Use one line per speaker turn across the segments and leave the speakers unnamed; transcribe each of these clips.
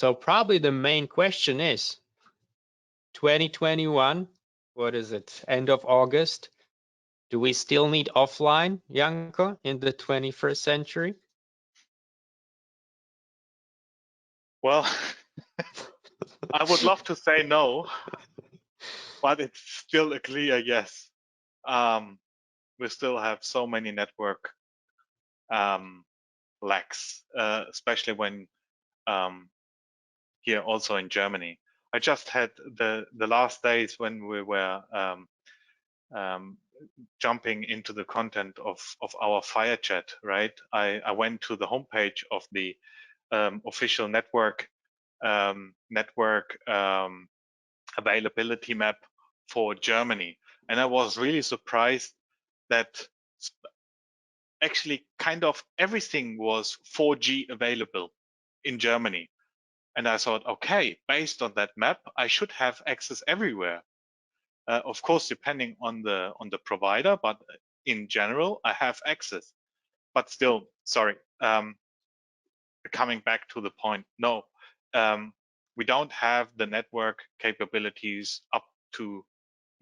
So probably the main question is 2021, what is it, end of August? Do we still need offline, Janko, in the 21st century?
Well, I would love to say no, but it's still a clear yes. We still have so many network lags, especially when here also in Germany. I just had the last days when we were jumping into the content of our fire chat, right? I went to the homepage of the official network availability map for Germany, and I was really surprised that actually kind of everything was 4G available in Germany. And I thought, okay, based on that map, I should have access everywhere. Of course, depending on the provider, but in general, I have access. But still, sorry, coming back to the point, no, we don't have the network capabilities up to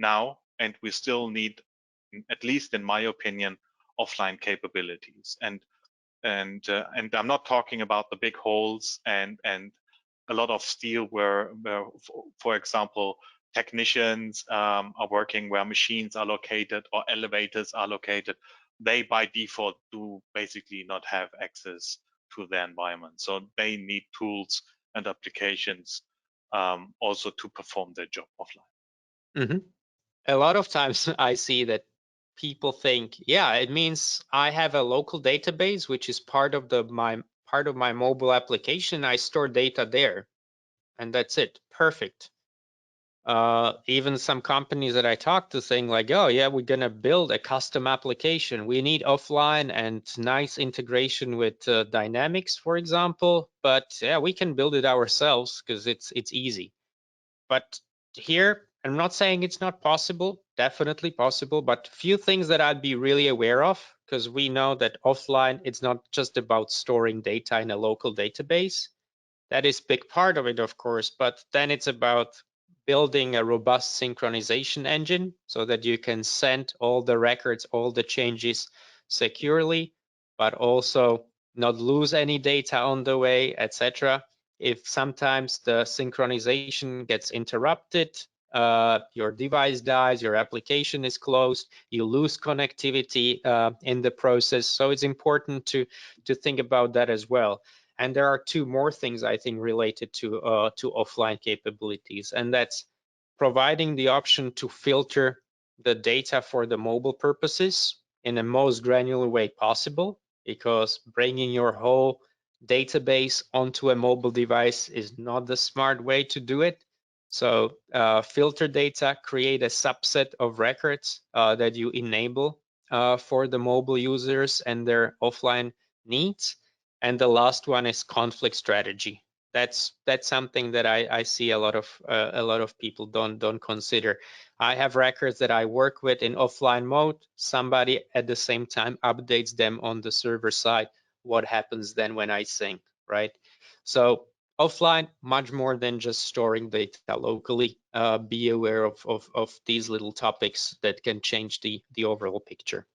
now, and we still need, at least in my opinion, offline capabilities. And I'm not talking about the big holes and a lot of steel where for example, technicians are working where machines are located or elevators are located. They by default do basically not have access to their environment. So they need tools and applications also to perform their job offline.
Mm-hmm. A lot of times I see that people think, yeah, it means I have a local database, which is part of my mobile application. I store data there, and that's it. Perfect. Even some companies that I talk to saying like, oh yeah, we're gonna build a custom application. We need offline and nice integration with Dynamics, for example. But yeah, we can build it ourselves because it's easy. But here, I'm not saying it's not possible, definitely possible, but few things that I'd be really aware of, because we know that offline, it's not just about storing data in a local database. That is a big part of it, of course, but then it's about building a robust synchronization engine so that you can send all the records, all the changes securely, but also not lose any data on the way, etc. If sometimes the synchronization gets interrupted, your device dies, your application is closed, you lose connectivity in the process. So it's important to think about that as well. And there are two more things I think related to offline capabilities, and that's providing the option to filter the data for the mobile purposes in the most granular way possible, because bringing your whole database onto a mobile device is not the smart way to do it. So filter data, create a subset of records that you enable for the mobile users and their offline needs. And the last one is conflict strategy. That's something that I see a lot of people don't consider. I have records that I work with in offline mode. Somebody at the same time updates them on the server side. What happens then when I sync, right? So offline, much more than just storing data locally. Be aware of these little topics that can change the overall picture.